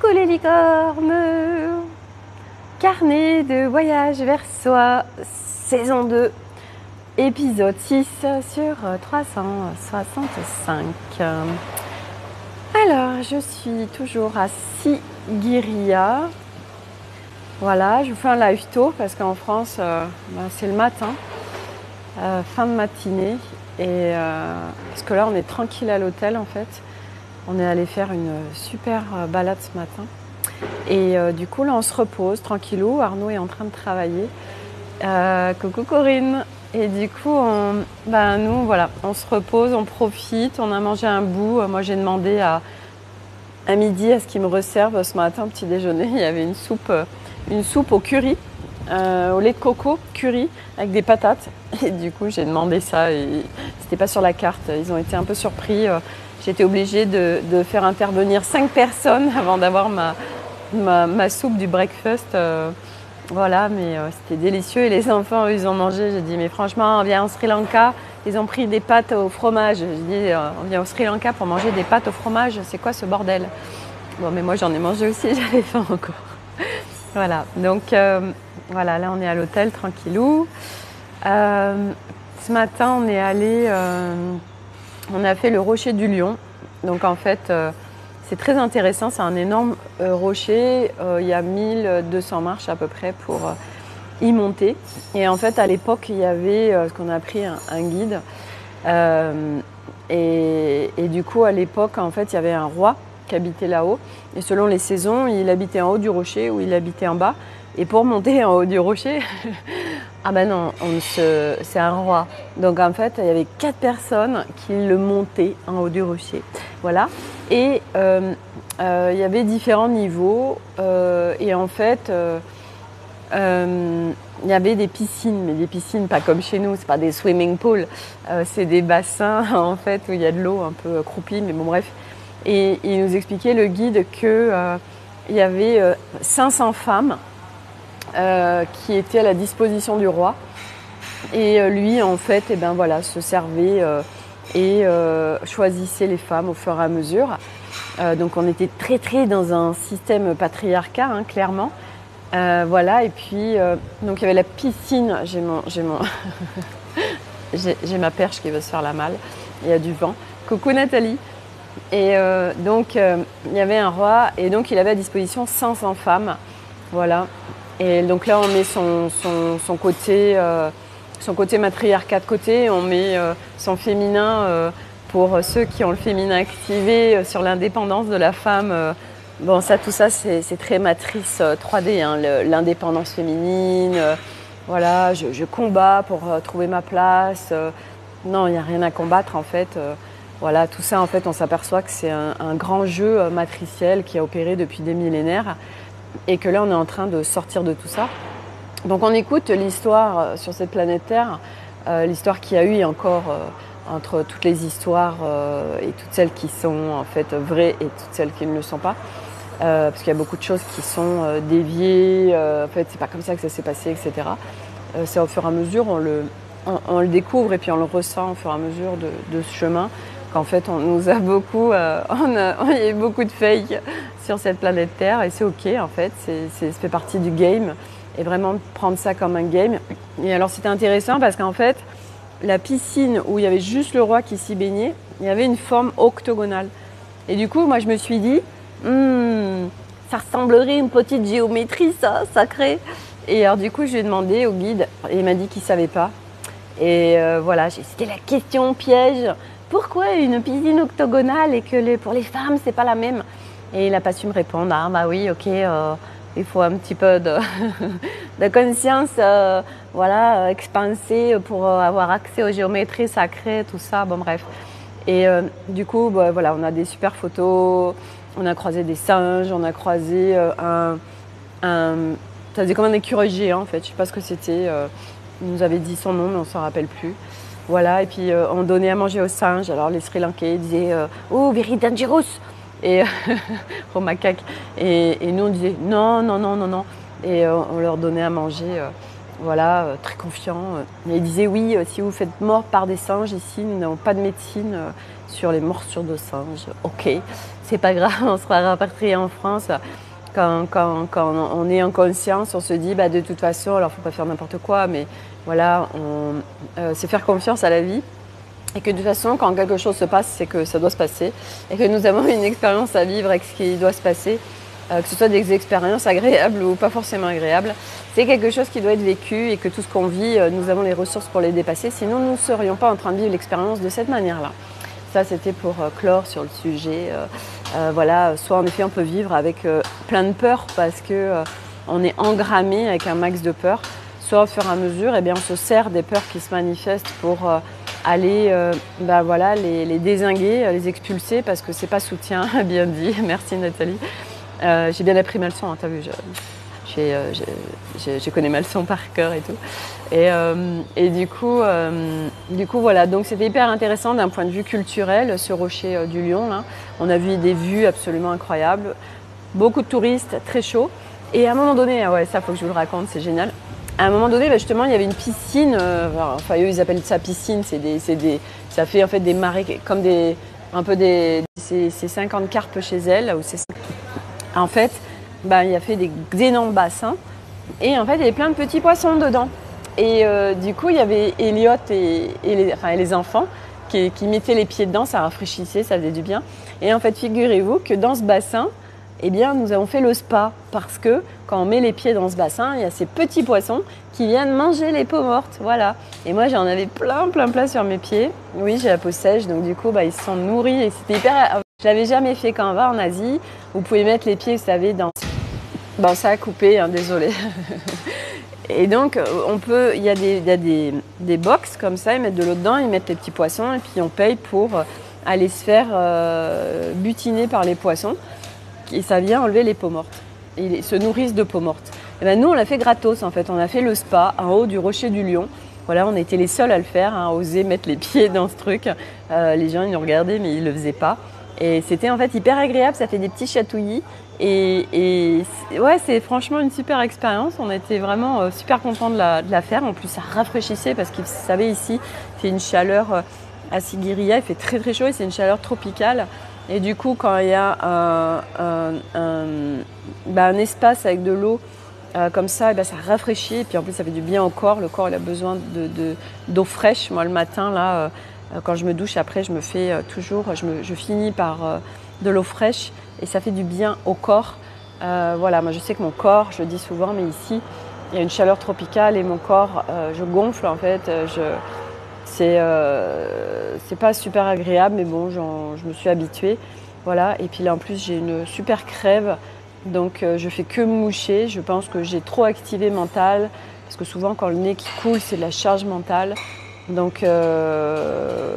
Coucou les licornes! Carnet de voyage vers soi, saison 2, épisode 6 sur 365. Alors, je suis toujours à Sigiriya. Voilà, je vous fais un live tôt parce qu'en France, c'est le matin, fin de matinée. Et parce que là, on est tranquille à l'hôtel en fait. On est allé faire une super balade ce matin. Et du coup, là, on se repose tranquillou. Arnaud est en train de travailler. Coucou Corinne. Et du coup, nous, voilà, on se repose, on profite. On a mangé un bout. Moi, j'ai demandé à midi à ce qu'ils me resservent ce matin au petit déjeuner. Il y avait une soupe au curry, au lait de coco, curry, avec des patates. Et du coup, j'ai demandé ça et c'était pas sur la carte. Ils ont été un peu surpris. J'étais obligée de faire intervenir 5 personnes avant d'avoir ma soupe du breakfast. Voilà, mais c'était délicieux. Et les enfants, eux, ils ont mangé. J'ai dit, mais franchement, on vient au Sri Lanka. Ils ont pris des pâtes au fromage. J'ai dit, on vient au Sri Lanka pour manger des pâtes au fromage. C'est quoi ce bordel? Bon, mais moi, j'en ai mangé aussi. J'avais faim encore. Voilà, donc voilà, là, on est à l'hôtel, tranquillou. Ce matin, on est allé... on a fait le rocher du Lion. Donc en fait, c'est très intéressant. C'est un énorme rocher. Il y a 1200 marches à peu près pour y monter. Et en fait, à l'époque, il y avait ce qu'on a appris un guide. Et du coup, à l'époque, en fait, il y avait un roi qui habitait là-haut. Et selon les saisons, il habitait en haut du rocher ou il habitait en bas. Et pour monter en haut du rocher, ah ben non, c'est un roi. Donc en fait, il y avait 4 personnes qui le montaient en haut du rocher. Voilà. Et il y avait différents niveaux. Et en fait, il y avait des piscines, mais des piscines pas comme chez nous, c'est pas des swimming pools. C'est des bassins en fait où il y a de l'eau un peu croupie, mais bon bref. Et il nous expliquait le guide que il y avait 500 femmes qui était à la disposition du roi. Et lui, en fait, se servait et choisissait les femmes au fur et à mesure. Donc on était très dans un système patriarcat, hein, clairement. Voilà, et puis donc il y avait la piscine. J'ai ma perche qui veut se faire la malle. Il y a du vent. Coucou Nathalie. Et donc il y avait un roi et donc il avait à disposition 500 femmes. Voilà. Et donc là, on met son côté matriarcat de côté, on met son féminin pour ceux qui ont le féminin activé sur l'indépendance de la femme. Bon, tout ça, c'est très matrice 3D, hein, l'indépendance féminine. Voilà, je combats pour trouver ma place. Non, il n'y a rien à combattre, en fait. Voilà, tout ça, en fait, on s'aperçoit que c'est un grand jeu matriciel qui a opéré depuis des millénaires. Et que là, on est en train de sortir de tout ça. Donc, on écoute l'histoire sur cette planète Terre, l'histoire qu'il y a eu encore entre toutes les histoires et toutes celles qui sont en fait vraies et toutes celles qui ne le sont pas. Parce qu'il y a beaucoup de choses qui sont déviées, en fait, c'est pas comme ça que ça s'est passé, etc. C'est au fur et à mesure, on le découvre et puis on le ressent au fur et à mesure de ce chemin. Qu'en fait, on nous a beaucoup, il y a eu beaucoup de fake sur cette planète Terre et c'est ok en fait, ça fait partie du game et vraiment prendre ça comme un game. Et alors c'était intéressant parce qu'en fait, la piscine où il y avait juste le roi qui s'y baignait, il y avait une forme octogonale. Et du coup, moi je me suis dit, ça ressemblerait à une petite géométrie ça, sacré. Et alors du coup, je lui ai demandé au guide et il m'a dit qu'il savait pas. Et voilà, c'était la question piège. Pourquoi une piscine octogonale et que pour les femmes, c'est pas la même? Et il n'a pas su me répondre. Ah bah oui, ok, il faut un petit peu de, de conscience expansée pour avoir accès aux géométries sacrées, tout ça, bon bref. Et du coup, voilà, on a des super photos, on a croisé des singes, on a croisé ça faisait comme un écureuil géant en fait, je sais pas ce que c'était, il nous avait dit son nom mais on s'en rappelle plus. Voilà, et puis on donnait à manger aux singes. Alors les Sri Lankais disaient oh, very dangerous et aux macaques. Et nous on disait non. Et on leur donnait à manger, très confiants. Et ils disaient oui, si vous faites mort par des singes ici, nous n'avons pas de médecine sur les morsures de singes. Ok, c'est pas grave, on sera rapatrié en France. Quand on est en conscience, on se dit bah, de toute façon, alors faut pas faire n'importe quoi, mais voilà, c'est faire confiance à la vie. Et que de toute façon, quand quelque chose se passe, c'est que ça doit se passer. Et que nous avons une expérience à vivre avec ce qui doit se passer, que ce soit des expériences agréables ou pas forcément agréables. C'est quelque chose qui doit être vécu et que tout ce qu'on vit, nous avons les ressources pour les dépasser. Sinon, nous ne serions pas en train de vivre l'expérience de cette manière-là. Ça, c'était pour clore sur le sujet. Voilà, soit en effet, on peut vivre avec plein de peur parce qu'on est engrammé avec un max de peur. Soit au fur et à mesure, eh bien, on se sert des peurs qui se manifestent pour aller voilà, les dézinguer, les expulser parce que c'est pas soutien, bien dit. Merci Nathalie. J'ai bien appris ma leçon, hein, t'as vu, je connais ma leçon par cœur et tout. Et du coup, voilà, donc c'était hyper intéressant d'un point de vue culturel, ce rocher du Lion. Là. On a vu des vues absolument incroyables, beaucoup de touristes, très chaud. Et à un moment donné, ouais, ça faut que je vous le raconte, c'est génial. À un moment donné, justement, il y avait une piscine, enfin eux ils appellent ça piscine, ça fait en fait des marées, comme c'est 50 carpes chez elle. En fait, il y a fait des énormes bassins et en fait il y avait plein de petits poissons dedans. Et du coup il y avait Elliot et les enfants qui mettaient les pieds dedans, ça rafraîchissait, ça faisait du bien. Et en fait figurez-vous que dans ce bassin, eh bien, nous avons fait le spa parce que quand on met les pieds dans ce bassin, il y a ces petits poissons qui viennent manger les peaux mortes. Voilà. Et moi, j'en avais plein sur mes pieds. Oui, j'ai la peau sèche, donc du coup, ils se sont nourris et c'était hyper. Je l'avais jamais fait quand on va en Asie. Vous pouvez mettre les pieds, vous savez, dans. Bon, ça a coupé, hein, désolé. Et donc, il y a des box comme ça, ils mettent de l'eau dedans, ils mettent les petits poissons et puis on paye pour aller se faire butiner par les poissons. Et ça vient enlever les peaux mortes. Ils se nourrissent de peaux mortes. Et ben nous, on l'a fait gratos en fait. On a fait le spa en haut du rocher du Lion. Voilà, on était les seuls à le faire, à oser mettre les pieds dans ce truc. Les gens, ils nous regardaient, mais ils le faisaient pas. Et c'était en fait hyper agréable. Ça fait des petits chatouillis. Et ouais, c'est franchement une super expérience. On était vraiment super contents de la faire. En plus, ça rafraîchissait parce que vous savez, ici, il fait une chaleur à Sigiriya. Il fait très très chaud et c'est une chaleur tropicale. Et du coup, quand il y a un espace avec de l'eau comme ça, ça rafraîchit. Et puis en plus, ça fait du bien au corps. Le corps, il a besoin d'eau fraîche. Moi, le matin, là, quand je me douche, après, je me fais toujours, je finis par de l'eau fraîche. Et ça fait du bien au corps. Voilà, moi, je sais que mon corps, je le dis souvent, mais ici, il y a une chaleur tropicale et mon corps, je gonfle en fait. C'est pas super agréable, mais bon, je me suis habituée. Voilà. Et puis là, en plus, j'ai une super crève. Donc, je fais que me moucher. Je pense que j'ai trop activé mental. Parce que souvent, quand le nez qui coule, c'est de la charge mentale. Donc,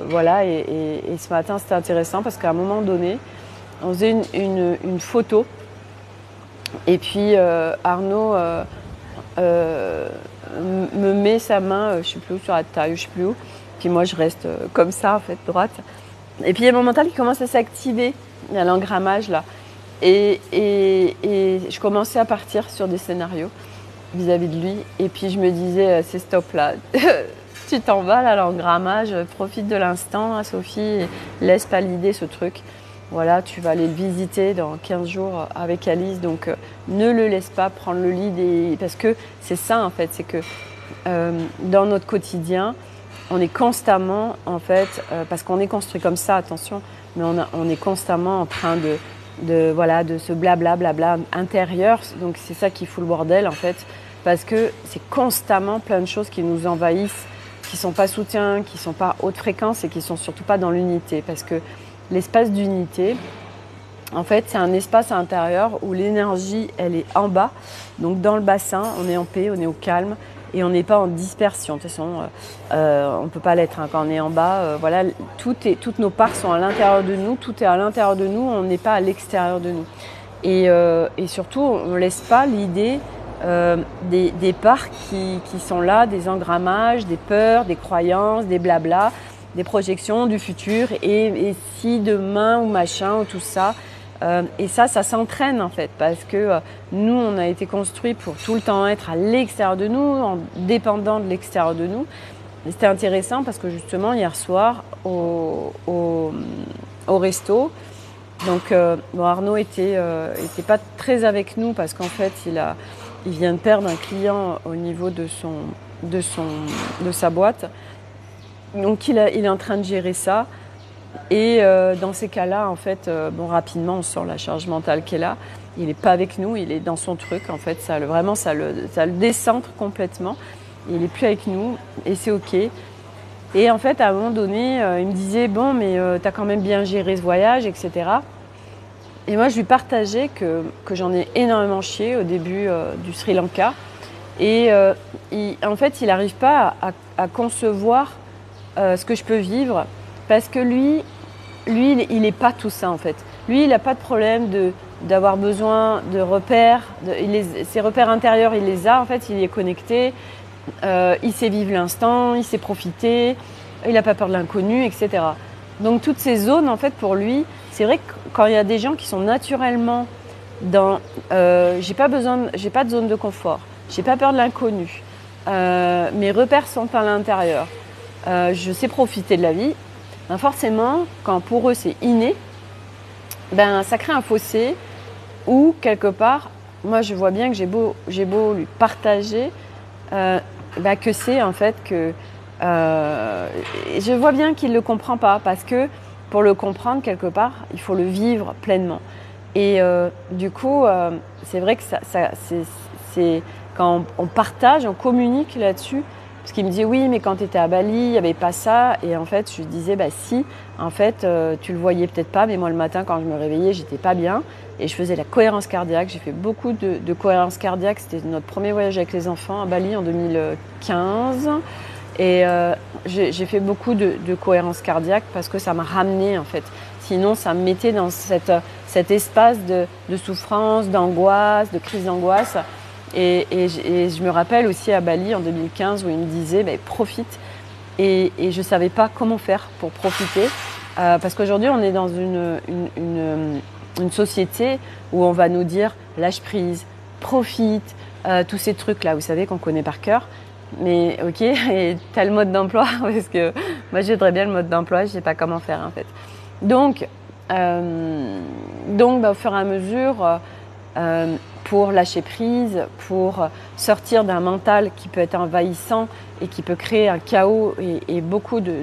voilà. Et ce matin, c'était intéressant parce qu'à un moment donné, on faisait une photo. Et puis, Arnaud me met sa main, je sais plus où, sur la taille, je sais plus où. Puis moi, je reste comme ça, en fait, droite. Et puis, il y a mon mental qui commence à s'activer. Il y a l'engrammage, là. Et je commençais à partir sur des scénarios vis-à-vis de lui. Et puis, je me disais, c'est stop, là. Tu t'en vas, là, l'engrammage. Profite de l'instant, hein, Sophie. Et laisse pas l'idée, ce truc. Voilà, tu vas aller le visiter dans 15 jours avec Alice. Donc, ne le laisse pas prendre le lead. Parce que c'est ça, en fait. C'est que dans notre quotidien, on est constamment, en fait, parce qu'on est construit comme ça, attention, mais on est constamment en train de ce blabla intérieur. Donc c'est ça qui fout le bordel, en fait, parce que c'est constamment plein de choses qui nous envahissent, qui ne sont pas soutiens, qui ne sont pas haute fréquence et qui ne sont surtout pas dans l'unité. Parce que l'espace d'unité, en fait, c'est un espace intérieur où l'énergie, elle est en bas. Donc dans le bassin, on est en paix, on est au calme. Et on n'est pas en dispersion. De toute façon, on ne peut pas l'être. Hein. Quand on est en bas, voilà, toutes nos parts sont à l'intérieur de nous. Tout est à l'intérieur de nous. On n'est pas à l'extérieur de nous. Et surtout, on ne laisse pas l'idée des parts qui sont là, des engrammages, des peurs, des croyances, des blabla, des projections du futur. Et si demain ou machin ou tout ça. Et ça s'entraîne en fait, parce que nous, on a été construits pour tout le temps être à l'extérieur de nous, en dépendant de l'extérieur de nous. Et c'était intéressant parce que justement, hier soir, au resto. Donc Arnaud était pas très avec nous parce qu'en fait il vient de perdre un client au niveau de sa boîte. Donc il est en train de gérer ça. Et dans ces cas-là, en fait, rapidement, on sent la charge mentale qui est là. Il n'est pas avec nous, il est dans son truc. En fait, ça le décentre complètement. Il n'est plus avec nous et c'est OK. Et en fait, à un moment donné, il me disait « Bon, mais tu as quand même bien géré ce voyage, etc. » Et moi, je lui partageais que j'en ai énormément chié au début du Sri Lanka. Et en fait, il n'arrive pas à concevoir ce que je peux vivre parce que lui, il n'est pas tout ça en fait. Lui, il n'a pas de problème d'avoir besoin de repères. Ses repères intérieurs, il les a. En fait, il y est connecté. Il sait vivre l'instant, il sait profiter. Il n'a pas peur de l'inconnu, etc. Donc, toutes ces zones, en fait, pour lui, c'est vrai que quand il y a des gens qui sont naturellement dans... j'ai pas de zone de confort. J'ai pas peur de l'inconnu. Mes repères sont à l'intérieur. Je sais profiter de la vie. Ben forcément, quand pour eux c'est inné, ça crée un fossé où quelque part, moi je vois bien que j'ai beau lui partager que c'est en fait que je vois bien qu'il ne le comprend pas parce que pour le comprendre quelque part, il faut le vivre pleinement. Et du coup, c'est vrai que c'est quand on partage, on communique là-dessus. Parce qu'il me dit oui, mais quand tu étais à Bali, il n'y avait pas ça. Et en fait, je lui disais si, en fait, tu le voyais peut-être pas, mais moi le matin, quand je me réveillais, j'étais pas bien. Et je faisais la cohérence cardiaque. J'ai fait beaucoup de cohérence cardiaque. C'était notre premier voyage avec les enfants à Bali en 2015. Et j'ai fait beaucoup de cohérence cardiaque parce que ça m'a ramené en fait. Sinon, ça me mettait dans cet espace de souffrance, d'angoisse, de crise d'angoisse. Et je me rappelle aussi à Bali en 2015 où il me disait profite. Et je ne savais pas comment faire pour profiter. Parce qu'aujourd'hui, on est dans une société où on va nous dire lâche prise, profite, tous ces trucs-là, vous savez, qu'on connaît par cœur. Mais ok, et tu as le mode d'emploi parce que moi, je voudrais bien le mode d'emploi, je ne sais pas comment faire en fait. Donc au fur et à mesure, pour lâcher prise, pour sortir d'un mental qui peut être envahissant et qui peut créer un chaos et beaucoup de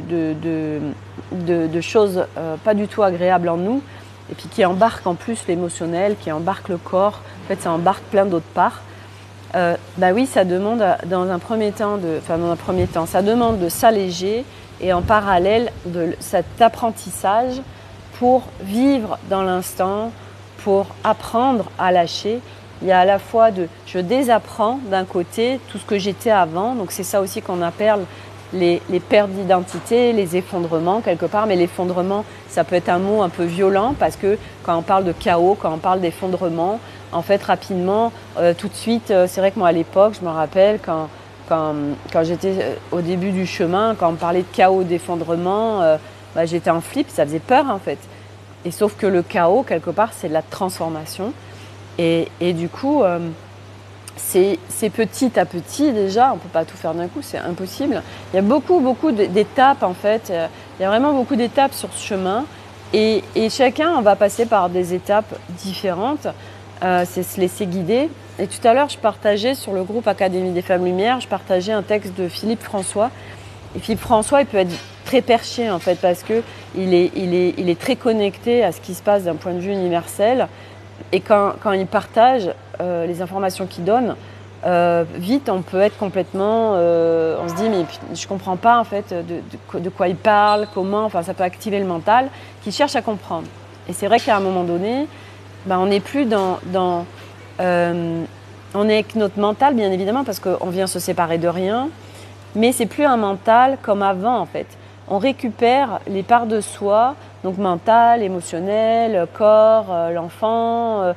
choses pas du tout agréables en nous, et puis qui embarque en plus l'émotionnel, qui embarque le corps, en fait ça embarque plein d'autres parts. Oui, ça demande dans un premier temps, ça demande de s'alléger et en parallèle de cet apprentissage pour vivre dans l'instant, pour apprendre à lâcher. Il y a à la fois je désapprends d'un côté tout ce que j'étais avant, donc c'est ça aussi qu'on appelle les pertes d'identité, les effondrements quelque part, mais l'effondrement, ça peut être un mot un peu violent parce que quand on parle de chaos, quand on parle d'effondrement, en fait rapidement, tout de suite, c'est vrai que moi à l'époque, je me rappelle quand j'étais au début du chemin, quand on parlait de chaos, d'effondrement, j'étais en flip, ça faisait peur en fait. Et sauf que le chaos, quelque part, c'est de la transformation. Et du coup, c'est petit à petit déjà, on ne peut pas tout faire d'un coup, c'est impossible. Il y a beaucoup d'étapes en fait, il y a vraiment beaucoup d'étapes sur ce chemin. Et chacun, on va passer par des étapes différentes, c'est se laisser guider. Et tout à l'heure, je partageais sur le groupe Académie des Femmes Lumière, je partageais un texte de Philippe François. Et Philippe François, il peut être très perché en fait parce qu'il est très connecté à ce qui se passe d'un point de vue universel. Et quand il partage les informations qu'il donne, vite on peut être complètement... on se dit mais je ne comprends pas en fait de quoi il parle, comment, enfin ça peut activer le mental qui cherche à comprendre. Et c'est vrai qu'à un moment donné, on n'est plus on est avec notre mental bien évidemment parce qu'on vient se séparer de rien, mais c'est plus un mental comme avant en fait. On récupère les parts de soi, donc mental, émotionnel, corps, l'enfant,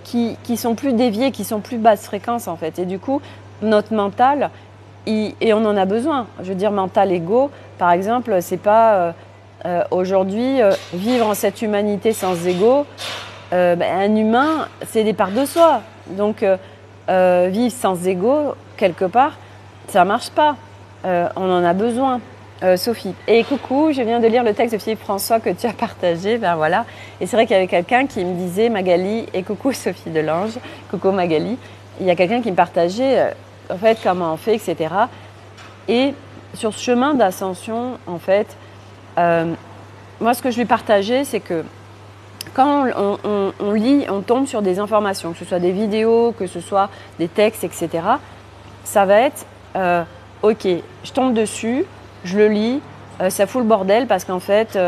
qui sont plus déviés, qui sont plus basse fréquence en fait. Et du coup, notre mental, et on en a besoin. Je veux dire, mental, ego, par exemple, c'est pas aujourd'hui vivre en cette humanité sans ego. Un humain, c'est des parts de soi. Donc, vivre sans ego, quelque part, ça marche pas. On en a besoin. Sophie. Et coucou, je viens de lire le texte de Philippe François que tu as partagé. Ben voilà. Et c'est vrai qu'il y avait quelqu'un qui me disait Magali et coucou Sophie Delange, coucou Magali. Il y a quelqu'un qui me partageait en fait comment on fait, etc. Et sur ce chemin d'ascension, en fait, moi ce que je lui partageais, c'est que quand on lit, on tombe sur des informations, que ce soit des vidéos, que ce soit des textes, etc. Ça va être ok, je tombe dessus, je le lis, ça fout le bordel parce qu'en fait,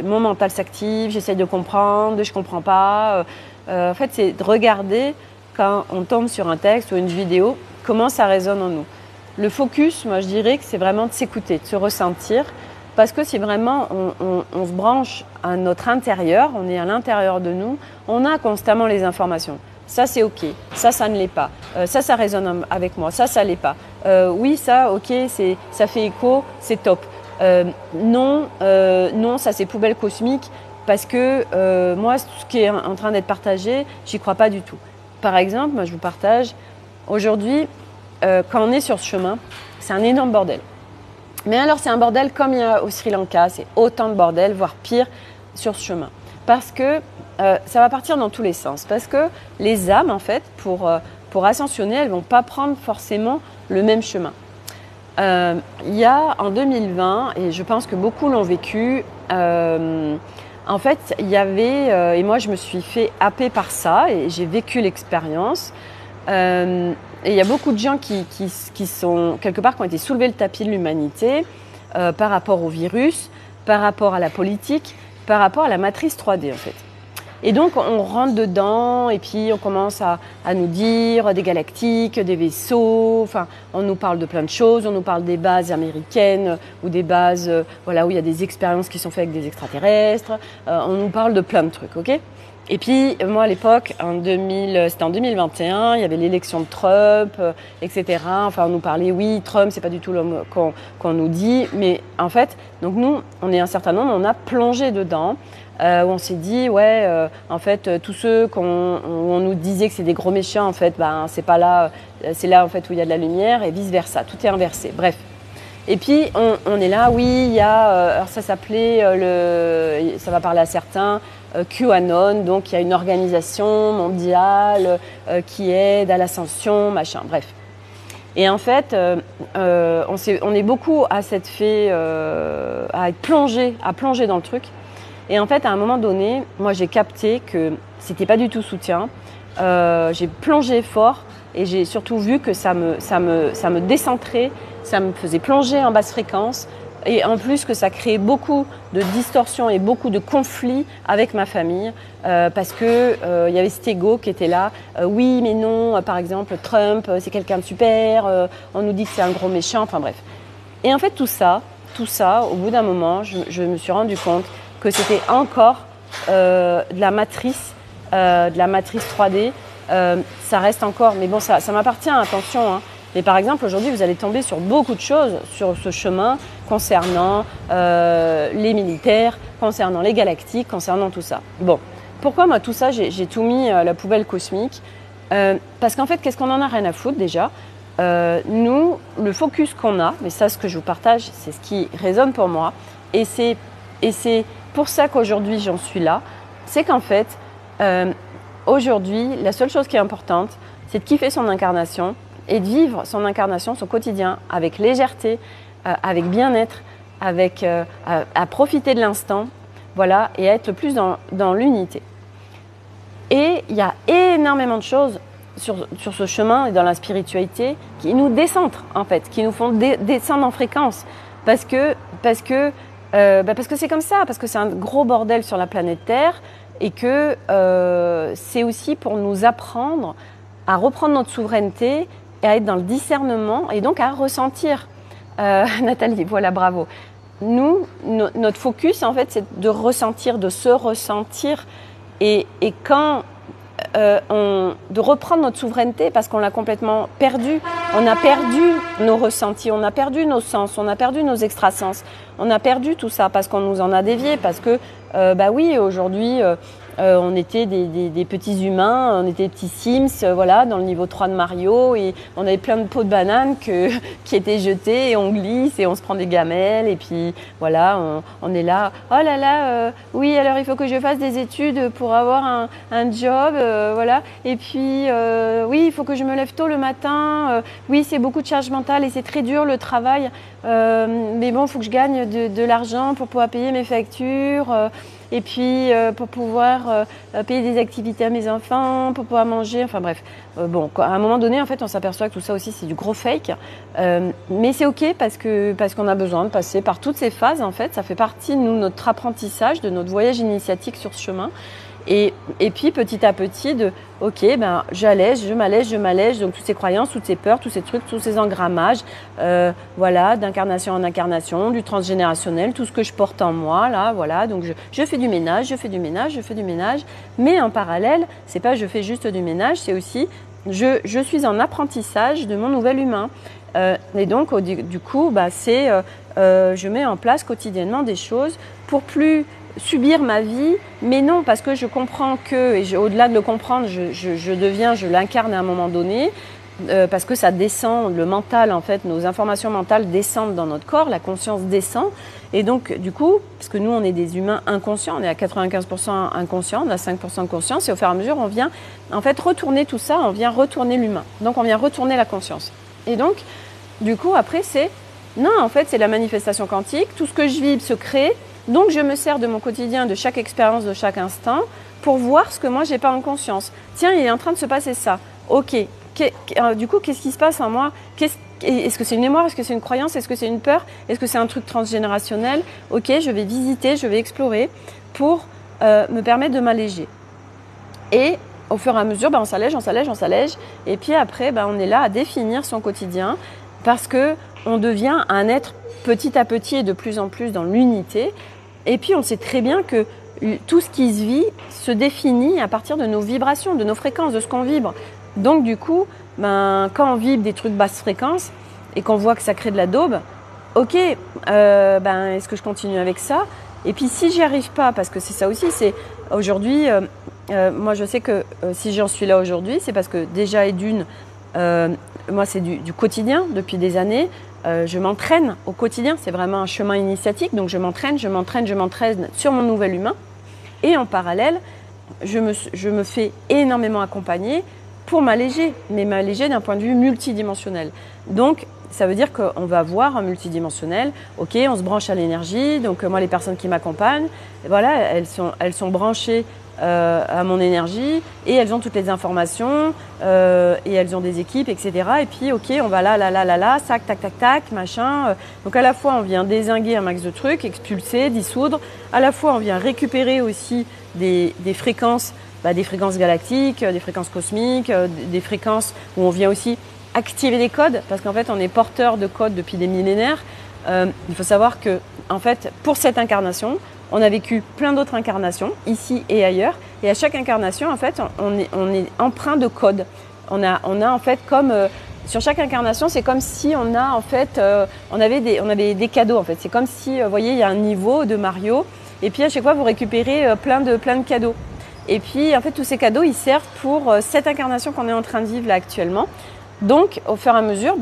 mon mental s'active, j'essaye de comprendre, je comprends pas. En fait, c'est de regarder quand on tombe sur un texte ou une vidéo, comment ça résonne en nous. Le focus, moi je dirais que c'est vraiment de s'écouter, de se ressentir. Parce que si vraiment on se branche à notre intérieur, on est à l'intérieur de nous, on a constamment les informations. Ça c'est ok, ça ne l'est pas, ça résonne avec moi, ça l'est pas. Oui ça ok, ça fait écho, c'est top. Non, ça c'est poubelle cosmique parce que moi tout ce qui est en train d'être partagé, j'y crois pas du tout. Par exemple, moi je vous partage, aujourd'hui quand on est sur ce chemin, c'est un énorme bordel. Mais alors c'est un bordel comme il y a au Sri Lanka, c'est autant de bordel, voire pire, sur ce chemin. Parce que ça va partir dans tous les sens. Parce que les âmes, en fait, pour ascensionner, elles ne vont pas prendre forcément le même chemin. Il y a en 2020, et je pense que beaucoup l'ont vécu, en fait, il y avait, et moi je me suis fait happer par ça, et j'ai vécu l'expérience. Et il y a beaucoup de gens qui sont quelque part qui ont été soulevés le tapis de l'humanité par rapport au virus, par rapport à la politique, par rapport à la matrice 3D en fait. Et donc on rentre dedans et puis on commence à nous dire des galactiques, des vaisseaux, enfin on nous parle de plein de choses, on nous parle des bases américaines ou des bases voilà, où il y a des expériences qui sont faites avec des extraterrestres, on nous parle de plein de trucs, ok ? Et puis, moi, à l'époque, c'était en 2021, il y avait l'élection de Trump, etc. Enfin, on nous parlait, oui, Trump, c'est pas du tout l'homme qu'on nous dit. Mais en fait, donc nous, on est un certain nombre, on a plongé dedans, où on s'est dit, ouais, en fait, tous ceux où on nous disait que c'est des gros méchants, en fait, ben, c'est pas là, c'est là, en fait, où il y a de la lumière, et vice-versa. Tout est inversé. Bref. Et puis, on est là, oui, il y a, alors ça s'appelait, ça va parler à certains, QAnon, donc il y a une organisation mondiale qui aide à l'ascension, machin, bref. Et en fait, on est beaucoup à s'être fait, à être plongé dans le truc. Et en fait, à un moment donné, moi j'ai capté que c'était pas du tout soutien. J'ai plongé fort et j'ai surtout vu que ça me décentrait, ça me faisait plonger en basse fréquence. Et en plus que ça créait beaucoup de distorsions et beaucoup de conflits avec ma famille parce que y avait cet ego qui était là. Oui, mais non, par exemple, Trump, c'est quelqu'un de super, on nous dit que c'est un gros méchant, enfin bref. Et en fait, tout ça, au bout d'un moment, je me suis rendu compte que c'était encore de la matrice 3D. Ça reste encore, mais bon, ça m'appartient, attention, hein. Mais par exemple, aujourd'hui, vous allez tomber sur beaucoup de choses sur ce chemin concernant les militaires, concernant les galactiques, concernant tout ça. Bon, pourquoi moi tout ça, j'ai tout mis à la poubelle cosmique parce qu'en fait, qu'est-ce qu'on en a rien à foutre déjà nous, le focus qu'on a, mais ça, ce que je vous partage, c'est ce qui résonne pour moi. Et c'est pour ça qu'aujourd'hui, j'en suis là. C'est qu'en fait, aujourd'hui, la seule chose qui est importante, c'est de kiffer son incarnation et de vivre son incarnation, son quotidien, avec légèreté, avec bien-être, à profiter de l'instant, voilà, et à être le plus dans l'unité. Et il y a énormément de choses sur ce chemin et dans la spiritualité qui nous décentrent, en fait, qui nous font descendre en fréquence. Parce que c'est comme ça, parce que c'est un gros bordel sur la planète Terre et que c'est aussi pour nous apprendre à reprendre notre souveraineté et à être dans le discernement et donc à ressentir. Nathalie, voilà, bravo. Nous, notre focus, en fait, c'est de ressentir, de se ressentir. Et quand de reprendre notre souveraineté, parce qu'on l'a complètement perdu. On a perdu nos ressentis, on a perdu nos sens, on a perdu nos extrasens. On a perdu tout ça parce qu'on nous en a dévié, parce que, oui, aujourd'hui, On était des petits humains, on était des petits Sims, voilà, dans le niveau 3 de Mario, et on avait plein de pots de bananes qui étaient jetés, et on glisse, et on se prend des gamelles, et puis voilà, on est là, oh là là, oui, alors il faut que je fasse des études pour avoir un job, voilà, et puis oui, il faut que je me lève tôt le matin, oui, c'est beaucoup de charge mentale, et c'est très dur le travail, mais bon, il faut que je gagne de l'argent pour pouvoir payer mes factures, et puis pour pouvoir payer des activités à mes enfants, pour pouvoir manger, enfin bref. Bon, à un moment donné, en fait, on s'aperçoit que tout ça aussi, c'est du gros fake. Mais c'est OK parce qu'on a besoin de passer par toutes ces phases, en fait. Ça fait partie de notre apprentissage, de notre voyage initiatique sur ce chemin. Et puis petit à petit ok, ben j'allège, je m'allège, donc toutes ces croyances, toutes ces peurs, tous ces trucs, tous ces engrammages, voilà, d'incarnation en incarnation, du transgénérationnel, tout ce que je porte en moi, là, voilà, donc je fais du ménage, mais en parallèle, c'est pas je fais juste du ménage, c'est aussi je suis en apprentissage de mon nouvel humain. Et donc du coup, bah, je mets en place quotidiennement des choses pour plus subir ma vie, mais non, parce que je comprends et au-delà de le comprendre, je l'incarne à un moment donné, parce que ça descend, le mental en fait, nos informations mentales descendent dans notre corps, la conscience descend, et donc du coup, parce que nous on est des humains inconscients, on est à 95% inconscient, on a 5% de conscience, et au fur et à mesure on vient en fait retourner tout ça, on vient retourner l'humain, donc on vient retourner la conscience. Et donc, du coup après en fait c'est la manifestation quantique, tout ce que je vibre se crée. Donc je me sers de mon quotidien, de chaque expérience, de chaque instant, pour voir ce que moi j'ai pas en conscience. Tiens, il est en train de se passer ça. Ok. Du coup, qu'est-ce qui se passe en moi? Est-ce que c'est une mémoire? Est-ce que c'est une croyance? Est-ce que c'est une peur? Est-ce que c'est un truc transgénérationnel? Ok, je vais visiter, je vais explorer pour me permettre de m'alléger. Et au fur et à mesure, on s'allège. Et puis après, on est là à définir son quotidien parce qu'on devient un être petit à petit et de plus en plus dans l'unité. Et puis on sait très bien que tout ce qui se vit se définit à partir de nos vibrations, de nos fréquences, de ce qu'on vibre. Donc du coup, quand on vibre des trucs basse fréquence et qu'on voit que ça crée de la daube, ok, est-ce que je continue avec ça? Et puis si j'y arrive pas, parce que c'est ça aussi, c'est aujourd'hui, moi je sais que si j'en suis là aujourd'hui, c'est parce que déjà et d'une, moi c'est du quotidien depuis des années. Je m'entraîne au quotidien, c'est vraiment un chemin initiatique, donc je m'entraîne sur mon nouvel humain. Et en parallèle, je me fais énormément accompagner pour m'alléger, mais m'alléger d'un point de vue multidimensionnel. Donc, ça veut dire qu'on va voir un multidimensionnel, ok, on se branche à l'énergie, donc moi les personnes qui m'accompagnent, voilà, elles sont branchées à mon énergie et elles ont toutes les informations et elles ont des équipes, etc. Et puis, ok, on va là, sac, tac, machin. Donc, à la fois, on vient dézinguer un max de trucs, expulser, dissoudre. À la fois, on vient récupérer aussi des fréquences, des fréquences galactiques, des fréquences cosmiques, des fréquences où on vient aussi activer des codes, parce qu'en fait, on est porteur de codes depuis des millénaires. Il faut savoir que, en fait, pour cette incarnation, on a vécu plein d'autres incarnations, ici et ailleurs. Et à chaque incarnation, en fait, on est empreint de codes. On a en fait comme... sur chaque incarnation, c'est comme si on a en fait... on avait des cadeaux, en fait. C'est comme si, vous voyez, il y a un niveau de Mario. Et puis, à chaque fois, vous récupérez plein de cadeaux. Et puis, en fait, tous ces cadeaux, ils servent pour cette incarnation qu'on est en train de vivre là actuellement. Donc, au fur et à mesure,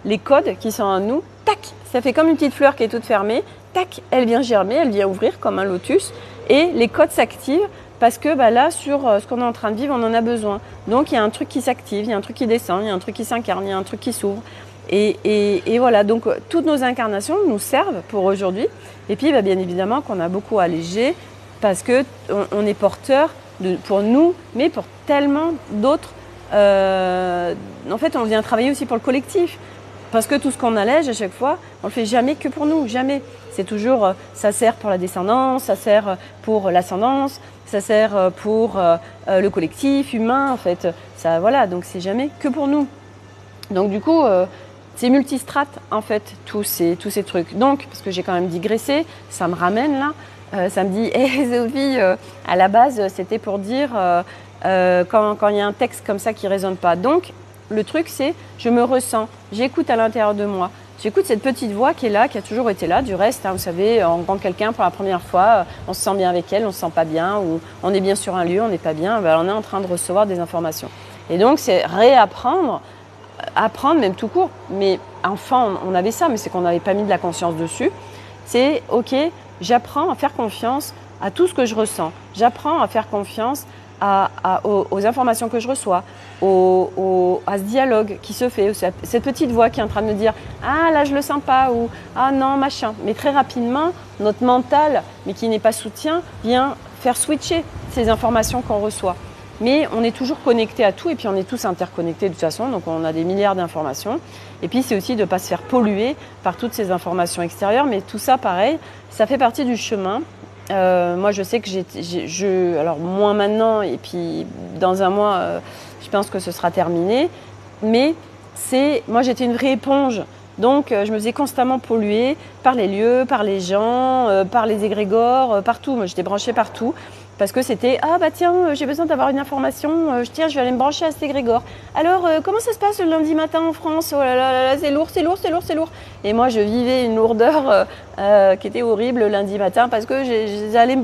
les codes qui sont en nous, tac, ça fait comme une petite fleur qui est toute fermée. Tac, elle vient germer, elle vient ouvrir comme un lotus et les codes s'activent parce que là, sur ce qu'on est en train de vivre, on en a besoin. Donc, il y a un truc qui s'active, il y a un truc qui descend, il y a un truc qui s'incarne, il y a un truc qui s'ouvre. Et voilà, donc toutes nos incarnations nous servent pour aujourd'hui. Et puis, bien évidemment qu'on a beaucoup allégé parce qu'on est porteur pour nous, mais pour tellement d'autres. En fait, on vient travailler aussi pour le collectif. Parce que tout ce qu'on allège à chaque fois, on le fait jamais que pour nous, jamais. C'est toujours, ça sert pour la descendance, ça sert pour l'ascendance, ça sert pour le collectif humain, en fait. Ça, voilà, donc c'est jamais que pour nous. Donc du coup, c'est multistrate, en fait, tous ces trucs. Donc, parce que j'ai quand même digressé, ça me ramène là, ça me dit, hé Sophie, à la base, c'était pour dire quand il y a un texte comme ça qui ne résonne pas. Donc, le truc, c'est je me ressens, j'écoute à l'intérieur de moi, J'écoute cette petite voix qui est là, qui a toujours été là. Du reste, hein, vous savez, on rencontre quelqu'un pour la première fois, on se sent bien avec elle, on se sent pas bien, ou on est bien sur un lieu, on n'est pas bien, ben, on est en train de recevoir des informations. Et donc, c'est réapprendre, apprendre même tout court. Mais enfant, on avait ça, mais c'est qu'on n'avait pas mis de la conscience dessus. C'est, ok, j'apprends à faire confiance à tout ce que je ressens. J'apprends à faire confiance aux informations que je reçois, à ce dialogue qui se fait, cette petite voix qui est en train de me dire « Ah, là, je le sens pas » ou « Ah non, machin ». Mais très rapidement, notre mental, mais qui n'est pas soutien, vient faire switcher ces informations qu'on reçoit. Mais on est toujours connecté à tout et puis on est tous interconnectés de toute façon, donc on a des milliards d'informations. Et puis c'est aussi de ne pas se faire polluer par toutes ces informations extérieures, mais tout ça, pareil, ça fait partie du chemin. Moi, je sais que alors moins maintenant, et puis dans un mois, je pense que ce sera terminé. Mais moi, j'étais une vraie éponge. Donc, je me faisais constamment polluer par les lieux, par les gens, par les égrégores, partout. Moi, j'étais branchée partout. Parce que c'était « Ah bah tiens, j'ai besoin d'avoir une information, je vais aller me brancher à cet égrégore. Alors, comment ça se passe le lundi matin en France? Oh là là là, c'est lourd, c'est lourd, c'est lourd, c'est lourd. » Et moi, je vivais une lourdeur qui était horrible le lundi matin parce que j'allais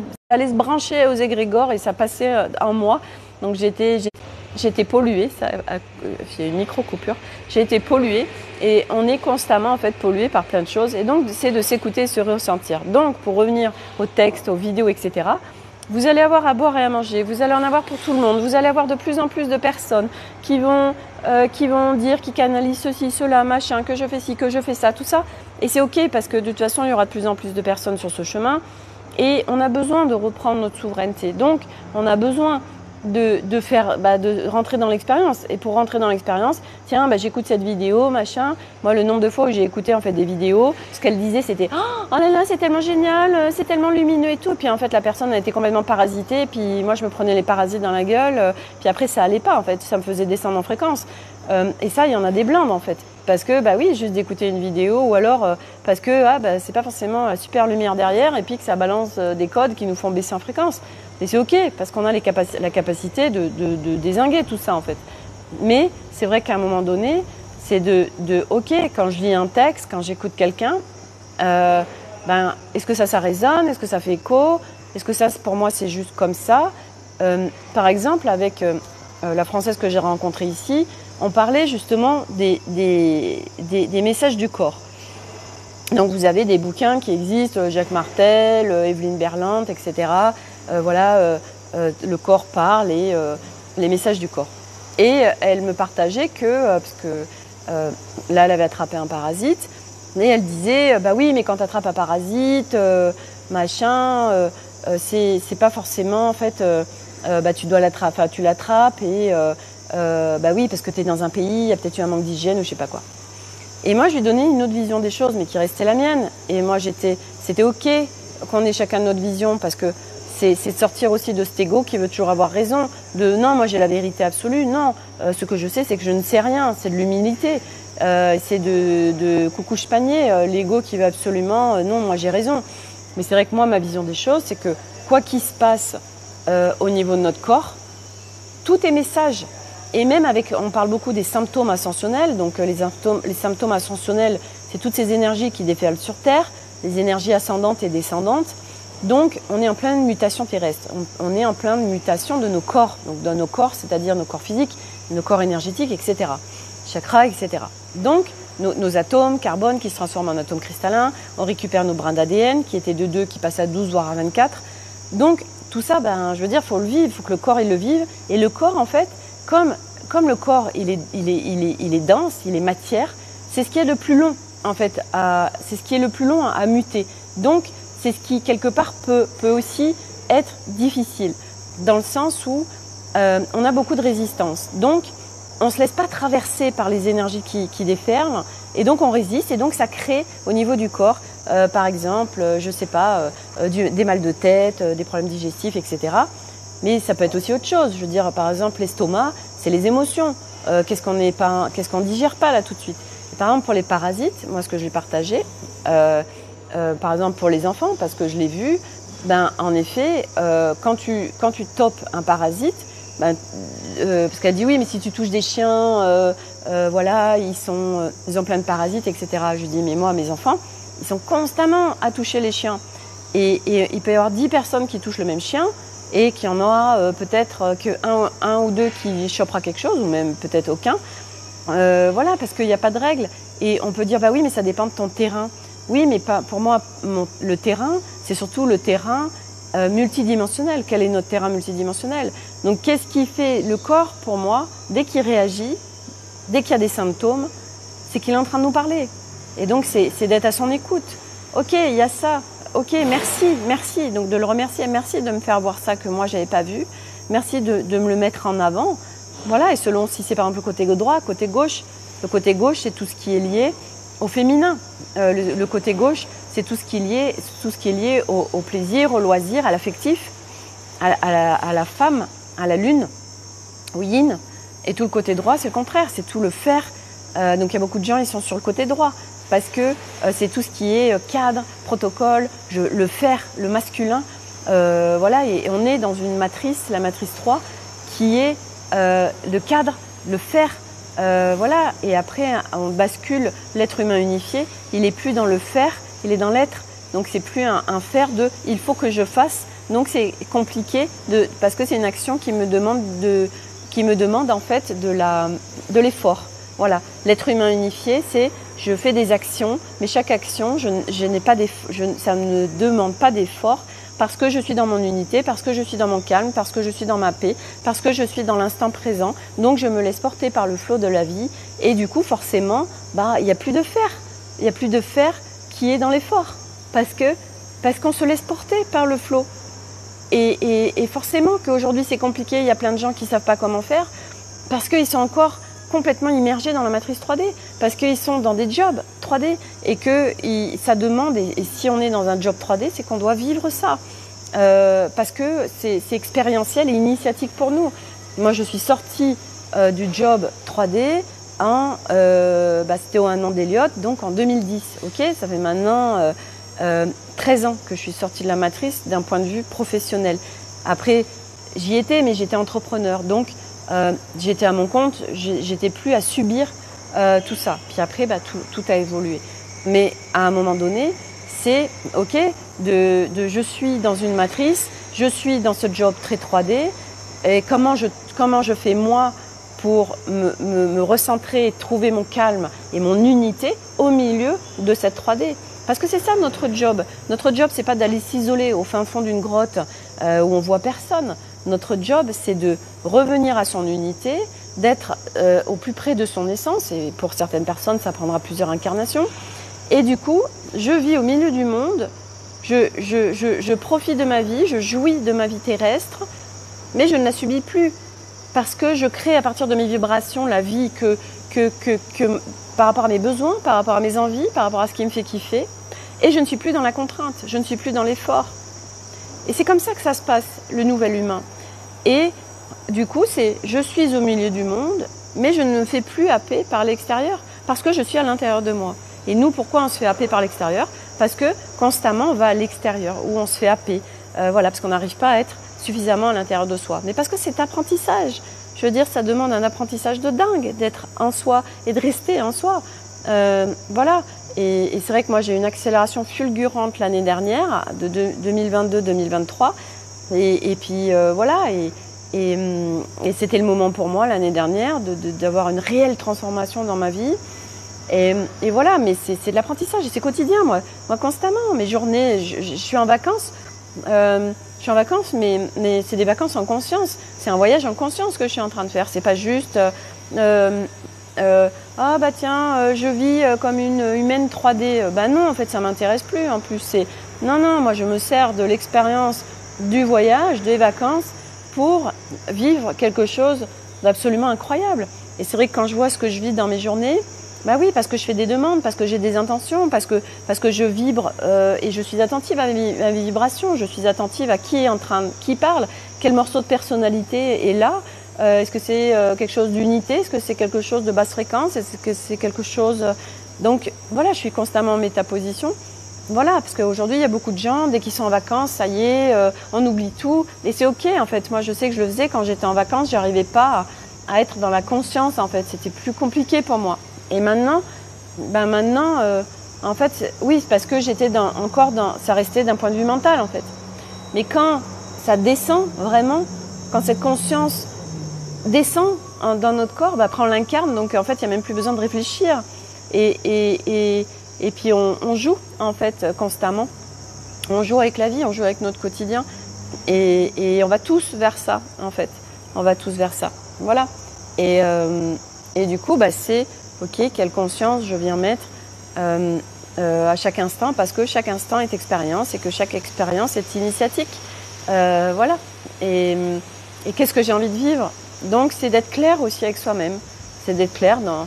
se brancher aux égrégores et ça passait en moi. Donc j'étais polluée, il y a une micro-coupure, j'ai été polluée et on est constamment en fait pollué par plein de choses. Et donc, c'est de s'écouter et se ressentir. Donc, pour revenir au texte, aux vidéos, etc., vous allez avoir à boire et à manger, vous allez en avoir pour tout le monde, vous allez avoir de plus en plus de personnes qui vont dire, qui canalisent ceci, cela, machin, que je fais ci, que je fais ça, tout ça. Et c'est ok parce que de toute façon, il y aura de plus en plus de personnes sur ce chemin et on a besoin de reprendre notre souveraineté. Donc, on a besoin de rentrer dans l'expérience. Et pour rentrer dans l'expérience, tiens, j'écoute cette vidéo, machin. Moi, le nombre de fois où j'ai écouté en fait des vidéos, ce qu'elle disait, c'était oh là là, c'est tellement génial, c'est tellement lumineux et tout. Et puis en fait, la personne a été complètement parasitée. Et puis moi, je me prenais les parasites dans la gueule. Puis après, ça allait pas en fait. Ça me faisait descendre en fréquence. Et ça, il y en a des blindes en fait. Parce que, oui, juste d'écouter une vidéo ou alors parce que c'est pas forcément la super lumière derrière et puis que ça balance des codes qui nous font baisser en fréquence. Et c'est ok parce qu'on a la capacité de dézinguer tout ça en fait. Mais c'est vrai qu'à un moment donné, c'est ok, quand je lis un texte, quand j'écoute quelqu'un, est-ce que ça résonne? Est-ce que ça fait écho? Est-ce que ça, pour moi, c'est juste comme ça? Par exemple, avec la Française que j'ai rencontrée ici, on parlait justement des messages du corps. Donc vous avez des bouquins qui existent, Jacques Martel, Evelyne Berlante, etc. Le corps parle et les messages du corps. Et elle me partageait que, parce que là elle avait attrapé un parasite, et elle disait, oui mais quand tu attrapes un parasite, c'est pas forcément en fait, tu dois l'attraper, tu l'attrapes et oui parce que tu es dans un pays, il y a peut-être eu un manque d'hygiène ou je sais pas quoi. Et moi, je lui ai donné une autre vision des choses, mais qui restait la mienne. Et moi, c'était ok qu'on ait chacun notre vision, parce que c'est de sortir aussi de cet ego qui veut toujours avoir raison. Non, moi j'ai la vérité absolue. Non, ce que je sais, c'est que je ne sais rien. C'est de l'humilité. C'est de coucouche panier. L'ego qui veut absolument, non, moi j'ai raison. Mais c'est vrai que moi, ma vision des choses, c'est que quoi qu'il se passe au niveau de notre corps, tout est message. Et même on parle beaucoup des symptômes ascensionnels. Donc les symptômes ascensionnels, c'est toutes ces énergies qui déferlent sur Terre, les énergies ascendantes et descendantes. Donc on est en pleine mutation terrestre. On est en pleine mutation de nos corps. Donc dans nos corps, c'est-à-dire nos corps physiques, nos corps énergétiques, etc. Chakras, etc. Donc nos atomes, carbone qui se transforment en atomes cristallins, on récupère nos brins d'ADN qui étaient de 2, qui passent à 12, voire à 24. Donc tout ça, je veux dire, il faut le vivre, il faut que le corps il le vive. Et le corps, en fait, comme le corps il est dense, il est matière, c'est ce qui est le plus long en fait, c'est ce qui est le plus long à muter. Donc c'est ce qui quelque part peut aussi être difficile, dans le sens où on a beaucoup de résistance. Donc on ne se laisse pas traverser par les énergies qui déferlent, et donc on résiste, et donc ça crée au niveau du corps, par exemple, je sais pas, des mal de tête, des problèmes digestifs, etc. Mais ça peut être aussi autre chose. Je veux dire, par exemple, l'estomac, c'est les émotions. Qu'est-ce qu'on digère pas là tout de suite? Et par exemple, pour les parasites, moi, ce que j'ai partagé, par exemple pour les enfants, parce que je l'ai vu, en effet, quand tu topes un parasite, parce qu'elle dit oui, mais si tu touches des chiens, voilà, ils ont plein de parasites, etc. Je lui dis, mais moi, mes enfants, ils sont constamment à toucher les chiens. Et il peut y avoir 10 personnes qui touchent le même chien et qu'il y en aura peut-être qu'un ou deux qui chopera quelque chose, ou même peut-être aucun. Voilà, parce qu'il n'y a pas de règle. Et on peut dire, bah oui, mais ça dépend de ton terrain. Oui, mais pas, pour moi, le terrain, c'est surtout le terrain multidimensionnel. Quel est notre terrain multidimensionnel? Donc, qu'est-ce qui fait le corps, pour moi, dès qu'il réagit, dès qu'il y a des symptômes, c'est qu'il est en train de nous parler. Et donc, c'est d'être à son écoute. Ok, il y a ça. Ok, merci. Donc, de le remercier. Merci de me faire voir ça que moi, je n'avais pas vu. Merci de me le mettre en avant. Voilà, et selon si c'est par exemple le côté droit, côté gauche. Le côté gauche, c'est tout ce qui est lié au féminin. Le côté gauche, c'est tout ce qui est lié au plaisir, au loisir, à l'affectif, à la femme, à la lune, au yin. Et tout le côté droit, c'est le contraire, c'est tout le faire. Donc il y a beaucoup de gens, ils sont sur le côté droit. Parce que c'est tout ce qui est cadre, protocole, le faire, le masculin. Voilà, et on est dans une matrice, la matrice 3, qui est le cadre, le faire. Voilà, et après on bascule l'être humain unifié, il n'est plus dans le faire, il est dans l'être. Donc c'est plus un faire de il faut que je fasse. Donc c'est compliqué parce que c'est une action qui me demande en fait de l'effort. Voilà, l'être humain unifié, c'est je fais des actions, mais chaque action, ça ne demande pas d'effort parce que je suis dans mon unité, parce que je suis dans mon calme, parce que je suis dans ma paix, parce que je suis dans l'instant présent. Donc je me laisse porter par le flot de la vie et du coup forcément, il n'y a plus de faire. Il n'y a plus de faire qui est dans l'effort parce qu'on se laisse porter par le flot. Et forcément qu'aujourd'hui c'est compliqué, il y a plein de gens qui ne savent pas comment faire parce qu'ils sont encore complètement immergés dans la matrice 3D, parce qu'ils sont dans des jobs 3D et que ça demande, et si on est dans un job 3D, c'est qu'on doit vivre ça, parce que c'est expérientiel et initiatique pour nous. Moi, je suis sortie du job 3D c'était au 1 an d'Eliott, donc en 2010. Ok, ça fait maintenant 13 ans que je suis sortie de la matrice d'un point de vue professionnel. Après, j'y étais, mais j'étais entrepreneur, donc j'étais à mon compte, j'étais plus à subir tout ça. Puis après, tout a évolué. Mais à un moment donné, c'est ok, je suis dans une matrice, je suis dans ce job très 3D, et comment je fais moi pour me recentrer, trouver mon calme et mon unité au milieu de cette 3D. Parce que c'est ça notre job. Notre job, c'est pas d'aller s'isoler au fin fond d'une grotte où on voit personne. Notre job, c'est de revenir à son unité, d'être au plus près de son essence. Et pour certaines personnes, ça prendra plusieurs incarnations. Et du coup, je vis au milieu du monde, je profite de ma vie, je jouis de ma vie terrestre, mais je ne la subis plus. Parce que je crée à partir de mes vibrations la vie que par rapport à mes besoins, par rapport à mes envies, par rapport à ce qui me fait kiffer. Et je ne suis plus dans la contrainte, je ne suis plus dans l'effort. Et c'est comme ça que ça se passe, le nouvel humain. Et du coup, je suis au milieu du monde, mais je ne me fais plus happer par l'extérieur, parce que je suis à l'intérieur de moi. Et nous, pourquoi on se fait happer par l'extérieur? Parce que constamment, on va à l'extérieur, où on se fait happer. Voilà, parce qu'on n'arrive pas à être suffisamment à l'intérieur de soi. Mais parce que c'est apprentissage. Je veux dire, ça demande un apprentissage de dingue, d'être en soi et de rester en soi. Voilà. Et c'est vrai que moi, j'ai eu une accélération fulgurante l'année dernière, de 2022-2023. Et puis, voilà. Et c'était le moment pour moi, l'année dernière, d'avoir une réelle transformation dans ma vie. Et voilà, mais c'est de l'apprentissage. Et c'est quotidien, moi constamment. Mes journées, je suis en vacances. Je suis en vacances, mais c'est des vacances en conscience. C'est un voyage en conscience que je suis en train de faire. C'est pas juste je vis comme une humaine 3D. Non, en fait, ça m'intéresse plus. En plus, non, moi, je me sers de l'expérience du voyage, des vacances, pour vivre quelque chose d'absolument incroyable. Et c'est vrai que quand je vois ce que je vis dans mes journées, oui, parce que je fais des demandes, parce que j'ai des intentions, parce que je vibre et je suis attentive à mes vibrations, je suis attentive à qui parle, quel morceau de personnalité est là. Est-ce que c'est quelque chose d'unité? Est-ce que c'est quelque chose de basse fréquence? Est-ce que c'est quelque chose... Donc voilà, je suis constamment en métaposition Voilà, parce qu'aujourd'hui, il y a beaucoup de gens, dès qu'ils sont en vacances, ça y est, on oublie tout. Et c'est OK, en fait. Moi, je sais que je le faisais quand j'étais en vacances, je n'arrivais pas à être dans la conscience, en fait. C'était plus compliqué pour moi. Et maintenant, en fait, oui, c'est parce que j'étais encore dans... Ça restait d'un point de vue mental, en fait. Mais quand ça descend, vraiment, quand cette conscience descend dans notre corps, après on l'incarne, donc en fait, il n'y a même plus besoin de réfléchir. Et puis on joue en fait constamment. On joue avec la vie, on joue avec notre quotidien. Et on va tous vers ça en fait. On va tous vers ça. Voilà. Et du coup, c'est OK, quelle conscience je viens mettre à chaque instant, parce que chaque instant est expérience et que chaque expérience est initiatique. Voilà. Et qu'est-ce que j'ai envie de vivre? Donc c'est d'être clair aussi avec soi-même. C'est d'être clair dans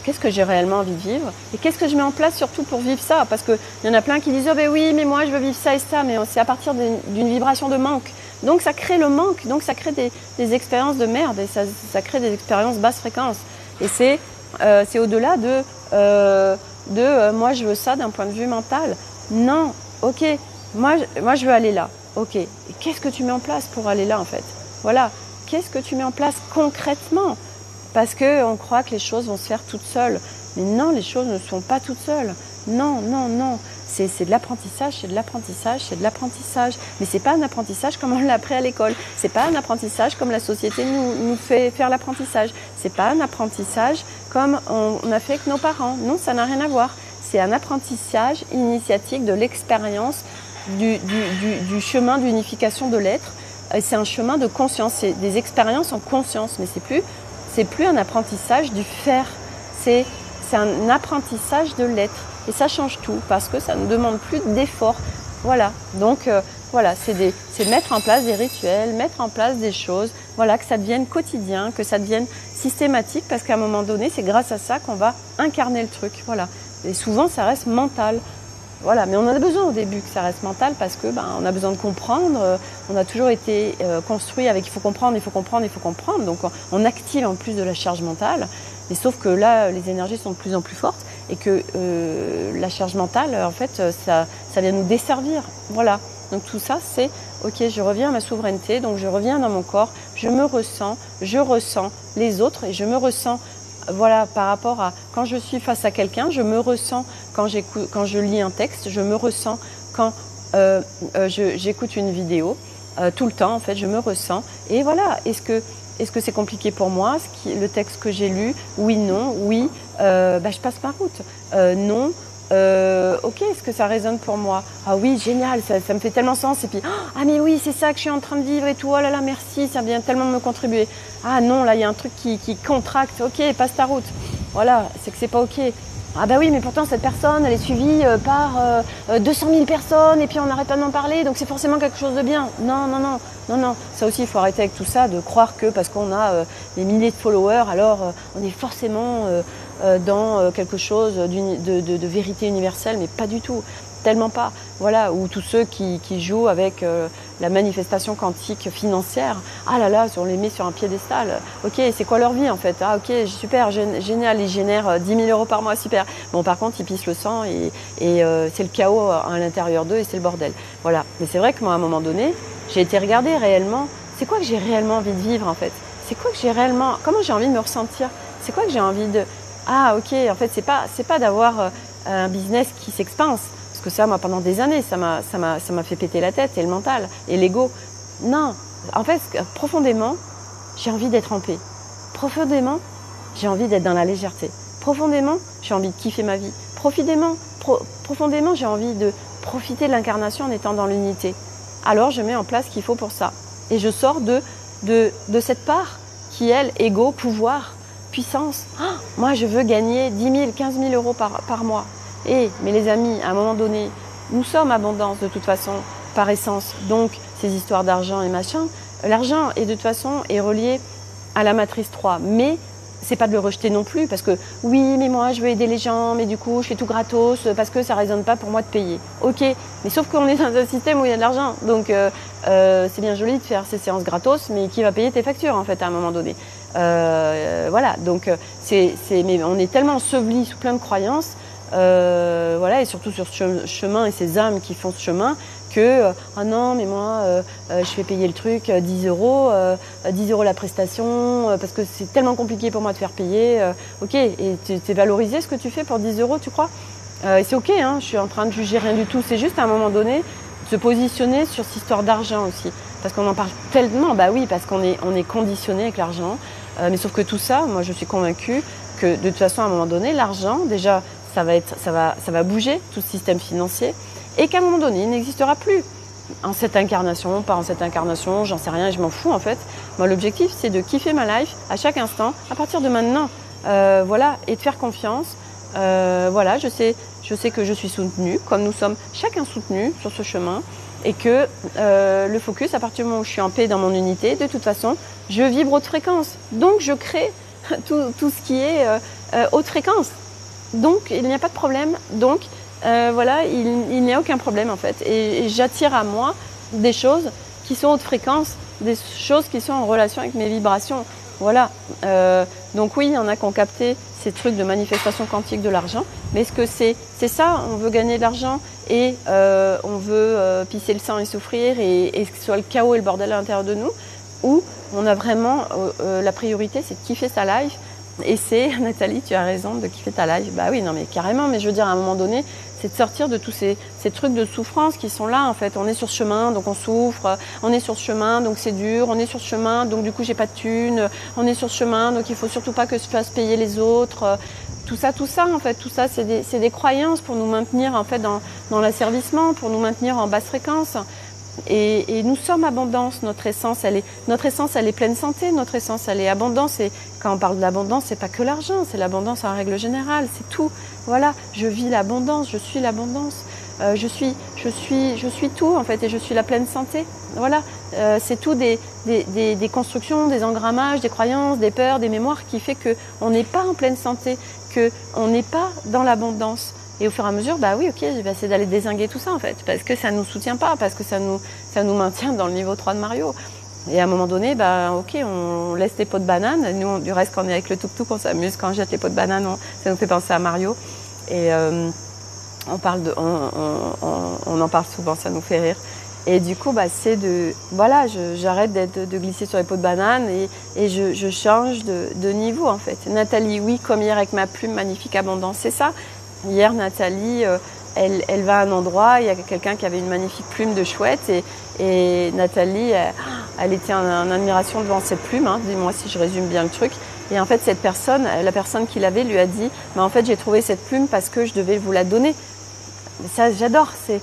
qu'est-ce que j'ai réellement envie de vivre et qu'est-ce que je mets en place surtout pour vivre ça, parce qu'il y en a plein qui disent oh ben oui mais moi je veux vivre ça et ça, mais c'est à partir d'une vibration de manque, donc ça crée le manque, donc ça crée des expériences de merde et ça crée des expériences basse fréquence et c'est au-delà de moi je veux ça d'un point de vue mental. Non, ok, moi je veux aller là, ok, et qu'est-ce que tu mets en place pour aller là en fait? Voilà, qu'est-ce que tu mets en place concrètement? Parce qu'on croit que les choses vont se faire toutes seules. Mais non, les choses ne se font pas toutes seules. Non, non, non. C'est de l'apprentissage, c'est de l'apprentissage, c'est de l'apprentissage. Mais ce n'est pas un apprentissage comme on l'a appris à l'école. Ce n'est pas un apprentissage comme la société nous fait faire l'apprentissage. Ce n'est pas un apprentissage comme on a fait avec nos parents. Non, ça n'a rien à voir. C'est un apprentissage initiatique de l'expérience du chemin d'unification de l'être. C'est un chemin de conscience. C'est des expériences en conscience, mais c'est plus un apprentissage du faire, c'est un apprentissage de l'être. Et ça change tout, parce que ça ne demande plus d'effort. Voilà, donc voilà, c'est mettre en place des rituels, mettre en place des choses, voilà, que ça devienne quotidien, que ça devienne systématique, parce qu'à un moment donné, c'est grâce à ça qu'on va incarner le truc. Voilà. Et souvent, ça reste mental. Voilà, mais on en a besoin au début que ça reste mental, parce que on a besoin de comprendre. On a toujours été construit avec il faut comprendre, il faut comprendre, il faut comprendre. Donc on active en plus de la charge mentale. Mais sauf que là, les énergies sont de plus en plus fortes et que la charge mentale, en fait, ça vient nous desservir. Voilà. Donc tout ça, c'est ok, je reviens à ma souveraineté, donc je reviens dans mon corps, je me ressens, je ressens les autres et je me ressens. Voilà, par rapport à quand je suis face à quelqu'un, je me ressens quand je lis un texte, je me ressens quand j'écoute une vidéo, tout le temps en fait, je me ressens. Et voilà, est-ce que c'est compliqué pour moi, le texte que j'ai lu? Oui, non, oui, je passe ma route. Non, ok, est-ce que ça résonne pour moi? Ah oui, génial, ça me fait tellement sens. Et puis, ah mais oui, c'est ça que je suis en train de vivre et tout. Oh là là, merci, ça vient tellement me contribuer. Ah non, là, il y a un truc qui contracte. Ok, passe ta route. Voilà, c'est que c'est pas ok. Ah bah oui, mais pourtant, cette personne, elle est suivie par 200 000 personnes et puis on n'arrête pas d'en parler, donc c'est forcément quelque chose de bien. Non, non, non, non, non. Ça aussi, il faut arrêter avec tout ça, de croire que parce qu'on a des milliers de followers, alors on est forcément dans quelque chose de vérité universelle, mais pas du tout, tellement pas. Voilà, ou tous ceux qui jouent avec la manifestation quantique financière, ah là là, on les met sur un piédestal. Ok, c'est quoi leur vie en fait? Ah ok, super, génial, ils génèrent 10 000 euros par mois, super. Bon, par contre, ils pissent le sang et c'est le chaos à l'intérieur d'eux et c'est le bordel. Voilà, mais c'est vrai que moi, à un moment donné, j'ai été regarder réellement, c'est quoi que j'ai réellement envie de vivre en fait? C'est quoi que j'ai réellement, comment j'ai envie de me ressentir? C'est quoi que j'ai envie de... Ah ok, en fait, c'est pas d'avoir un business qui s'expanse. Parce que ça, moi, pendant des années, ça m'a fait péter la tête et le mental et l'ego. Non, en fait, profondément, j'ai envie d'être en paix. Profondément, j'ai envie d'être dans la légèreté. Profondément, j'ai envie de kiffer ma vie. Profondément, j'ai envie de profiter de l'incarnation en étant dans l'unité. Alors, je mets en place ce qu'il faut pour ça. Et je sors de cette part qui, elle, ego, pouvoir, puissance. Ah, moi, je veux gagner 10 000, 15 000 euros par mois. Mais les amis, à un moment donné, nous sommes abondance de toute façon, par essence. Donc, ces histoires d'argent et machin, l'argent est de toute façon est relié à la matrice 3. Mais c'est pas de le rejeter non plus, parce que oui, mais moi je veux aider les gens, mais du coup je fais tout gratos parce que ça résonne pas pour moi de payer. Ok, mais sauf qu'on est dans un système où il y a de l'argent, donc c'est bien joli de faire ces séances gratos, mais qui va payer tes factures en fait à un moment donné. Voilà, donc mais on est tellement enseveli sous plein de croyances voilà, et surtout sur ce chemin et ces âmes qui font ce chemin, que ah non mais moi je vais payer le truc 10 euros, 10 euros la prestation parce que c'est tellement compliqué pour moi de faire payer. Ok, et t'es valorisé ce que tu fais pour 10 euros, tu crois? Et c'est ok, hein, je suis en train de juger rien du tout. C'est juste à un moment donné de se positionner sur cette histoire d'argent aussi, parce qu'on en parle tellement. Bah oui, parce qu'on est conditionné avec l'argent. Mais sauf que tout ça, moi je suis convaincue que de toute façon à un moment donné, l'argent déjà ça va bouger tout ce système financier. Et qu'à un moment donné, il n'existera plus. En cette incarnation, pas en cette incarnation, j'en sais rien, je m'en fous en fait. Moi, l'objectif, c'est de kiffer ma life à chaque instant, à partir de maintenant. Voilà, et de faire confiance. Voilà, je sais que je suis soutenue, comme nous sommes chacun soutenus sur ce chemin. Et que le focus, à partir du moment où je suis en paix dans mon unité, de toute façon, je vibre haute fréquence. Donc, je crée tout ce qui est haute fréquence. Donc, il n'y a pas de problème. Donc, voilà, il n'y a aucun problème en fait. Et j'attire à moi des choses qui sont haute fréquence, des choses qui sont en relation avec mes vibrations. Voilà. Donc oui, il y en a qui ont capté ces trucs de manifestation quantique de l'argent. Mais est-ce que c'est ça? On veut gagner de l'argent et on veut pisser le sang et souffrir et que ce soit le chaos et le bordel à l'intérieur de nous? Ou on a vraiment la priorité, c'est de kiffer sa life. Et c'est, Nathalie, tu as raison de kiffer ta life. Bah oui, non mais carrément, mais je veux dire à un moment donné, c'est de sortir de tous ces trucs de souffrance qui sont là en fait. On est sur ce chemin, donc on souffre, on est sur ce chemin, donc c'est dur, on est sur ce chemin, donc du coup j'ai pas de thunes, on est sur ce chemin, donc il faut surtout pas que je fasse payer les autres. Tout ça en fait, tout ça c'est des croyances pour nous maintenir en fait dans l'asservissement, pour nous maintenir en basse fréquence. Et nous sommes abondance, notre essence elle est pleine santé, notre essence elle est abondance. Et quand on parle de l'abondance, c'est pas que l'argent, c'est l'abondance en règle générale, c'est tout. Voilà, je vis l'abondance, je suis l'abondance, je suis tout en fait, et je suis la pleine santé. Voilà, c'est tout des constructions, des engrammages, des croyances, des peurs, des mémoires qui fait qu'on n'est pas en pleine santé, qu'on n'est pas dans l'abondance. Et au fur et à mesure, bah oui, ok, je vais essayer d'aller dézinguer tout ça en fait, parce que ça ne nous soutient pas, parce que ça nous maintient dans le niveau 3 de Mario. Et à un moment donné, bah ok, on laisse les pots de banane. Nous, du reste, quand on est avec le tuk-tuk, on s'amuse. Quand on jette les pots de banane, ça nous fait penser à Mario. Et on en parle souvent, ça nous fait rire. Et du coup, bah, c'est voilà, j'arrête de glisser sur les pots de banane et je change de niveau en fait. Nathalie, oui, comme hier avec ma plume magnifique abondance, c'est ça. Hier, Nathalie, elle va à un endroit, il y a quelqu'un qui avait une magnifique plume de chouette et Nathalie, elle était en admiration devant cette plume, hein, dis-moi si je résume bien le truc. Et en fait, la personne qui l'avait lui a dit « en fait, j'ai trouvé cette plume parce que je devais vous la donner ». Ça, j'adore, c'est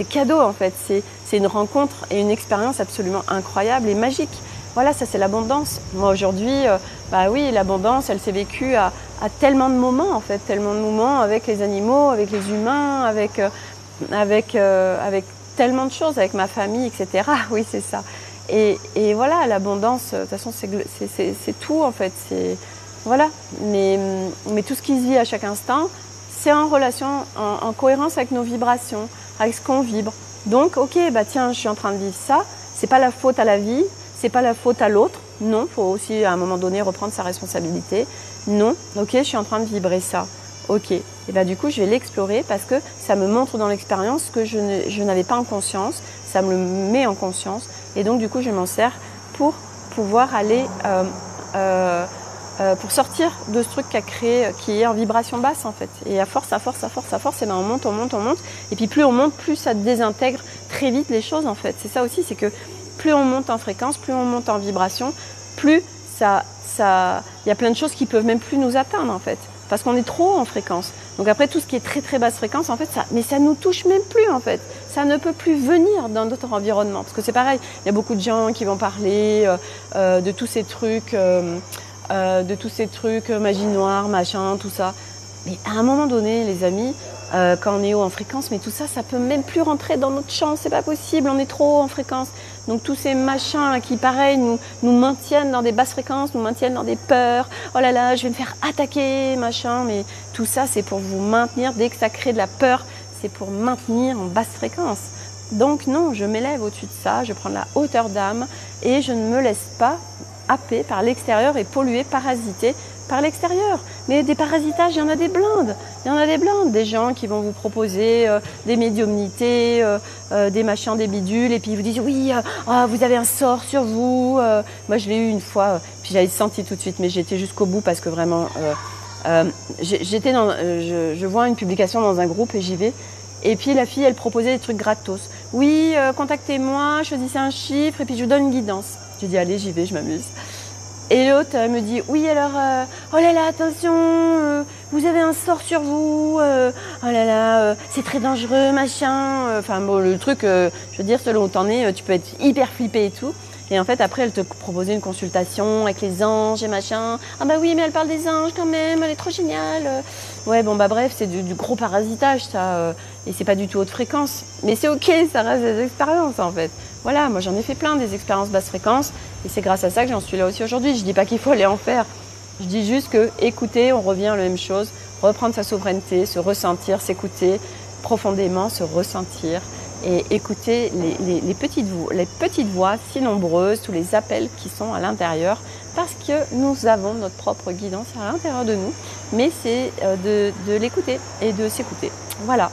cadeau en fait, c'est une rencontre et une expérience absolument incroyable et magique. Voilà, ça c'est l'abondance. Moi aujourd'hui, bah oui, l'abondance, elle s'est vécue à tellement de moments en fait, tellement de moments avec les animaux, avec les humains, avec tellement de choses, avec ma famille, etc. Oui, c'est ça. Et voilà, l'abondance, de toute façon, c'est tout en fait. Voilà. Mais tout ce qui se vit à chaque instant, c'est en relation, en cohérence avec nos vibrations, avec ce qu'on vibre. Donc, ok, bah tiens, je suis en train de vivre ça. C'est pas la faute à la vie, c'est pas la faute à l'autre. Non, faut aussi à un moment donné reprendre sa responsabilité. Non, ok, je suis en train de vibrer ça. Ok, et bah du coup je vais l'explorer parce que ça me montre dans l'expérience ce que je n'avais pas en conscience, ça me le met en conscience et donc du coup je m'en sers pour pouvoir aller, pour sortir de ce truc qu'a créé, qui est en vibration basse en fait. Et à force, et ben on monte, et puis plus on monte, plus ça désintègre très vite les choses en fait. C'est ça aussi, c'est que plus on monte en fréquence, plus on monte en vibration, plus il y a plein de choses qui peuvent même plus nous atteindre en fait. Parce qu'on est trop en fréquence. Donc après, tout ce qui est très très basse fréquence, en fait, ça nous touche même plus en fait. Ça ne peut plus venir dans notre environnement. Parce que c'est pareil, il y a beaucoup de gens qui vont parler de tous ces trucs, magie noire, machin, tout ça. Mais à un moment donné, les amis, quand on est haut en fréquence, mais tout ça, ça peut même plus rentrer dans notre champ, c'est pas possible, on est trop haut en fréquence. Donc tous ces machins là, qui, pareil, nous maintiennent dans des basses fréquences, nous maintiennent dans des peurs. Oh là là, je vais me faire attaquer, machin. Mais tout ça, c'est pour vous maintenir. Dès que ça crée de la peur, c'est pour maintenir en basse fréquence. Donc non, je m'élève au-dessus de ça, je prends de la hauteur d'âme et je ne me laisse pas happer par l'extérieur et polluer, parasiter par l'extérieur. Mais des parasitages, il y en a des blindes. Il y en a des blindes. Des gens qui vont vous proposer des médiumnités, des machins, des bidules, et puis ils vous disent oui, vous avez un sort sur vous. Moi, je l'ai eu une fois, puis j'avais senti tout de suite, mais j'étais jusqu'au bout parce que vraiment, je vois une publication dans un groupe et j'y vais. Et puis la fille, elle proposait des trucs gratos. Oui, contactez-moi, choisissez un chiffre et puis je vous donne une guidance. Je dis allez, j'y vais, je m'amuse. Et l'autre, elle me dit oui, alors, oh là là, attention, vous avez un sort sur vous, oh là là, c'est très dangereux, machin. Enfin bon, le truc, je veux dire, selon où t'en es, tu peux être hyper flippé et tout. Et en fait, après, elle te proposait une consultation avec les anges et machin. Ah bah oui, mais elle parle des anges quand même, elle est trop géniale. Ouais, bon bah bref, c'est du gros parasitage, ça. Et c'est pas du tout haute fréquence. Mais c'est ok, ça reste des expériences en fait. Voilà, moi j'en ai fait plein des expériences basse fréquence. Et c'est grâce à ça que j'en suis là aussi aujourd'hui. Je dis pas qu'il faut aller en faire. Je dis juste que écouter, on revient à la même chose. Reprendre sa souveraineté, se ressentir, s'écouter profondément, se ressentir. Et écouter les petites voix si nombreuses, tous les appels qui sont à l'intérieur, parce que nous avons notre propre guidance à l'intérieur de nous, mais c'est de l'écouter et de s'écouter. Voilà.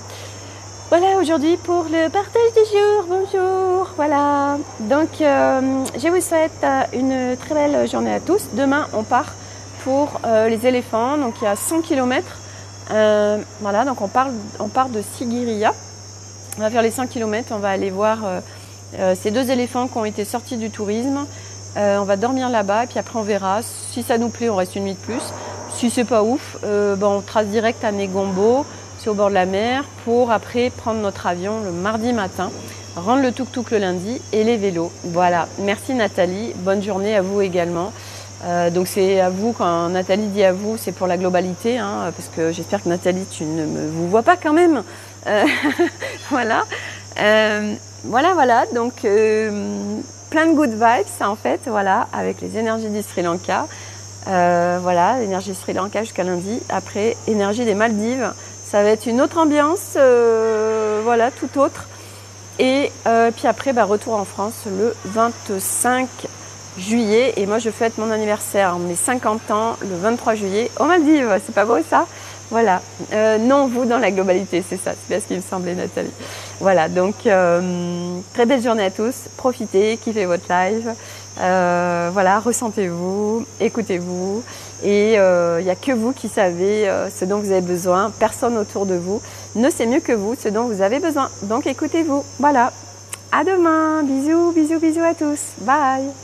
Voilà aujourd'hui pour le partage du jour. Bonjour. Voilà. Donc, je vous souhaite une très belle journée à tous. Demain, on part pour les éléphants. Donc, il y a 100 km. Voilà. Donc, on part de Sigiriya. On va faire les 100 km, on va aller voir ces 2 éléphants qui ont été sortis du tourisme. On va dormir là-bas et puis après on verra. Si ça nous plaît, on reste une nuit de plus. Si c'est pas ouf, on trace direct à Negombo, c'est au bord de la mer, pour après prendre notre avion le mardi matin, rendre le tuk-tuk le lundi et les vélos. Voilà, merci Nathalie, bonne journée à vous également. Donc c'est à vous, quand Nathalie dit à vous, c'est pour la globalité, hein, parce que j'espère que Nathalie, tu ne vous vois pas quand même. Voilà. Voilà. Donc plein de good vibes en fait, voilà, avec les énergies du Sri Lanka. Voilà, l'énergie Sri Lanka jusqu'à lundi. Après, énergie des Maldives. Ça va être une autre ambiance, voilà, tout autre. Et puis après, retour en France le 25 juillet. Et moi, je fête mon anniversaire, mes 50 ans, le 23 juillet aux Maldives. C'est pas beau ça ? Voilà. Non, vous dans la globalité, c'est ça. C'est bien ce qui me semblait, Nathalie. Voilà, donc très belle journée à tous. Profitez, kiffez votre live. Voilà, ressentez-vous, écoutez-vous. Et il n'y a que vous qui savez ce dont vous avez besoin. Personne autour de vous ne sait mieux que vous ce dont vous avez besoin. Donc écoutez-vous. Voilà. À demain. Bisous, bisous, bisous à tous. Bye.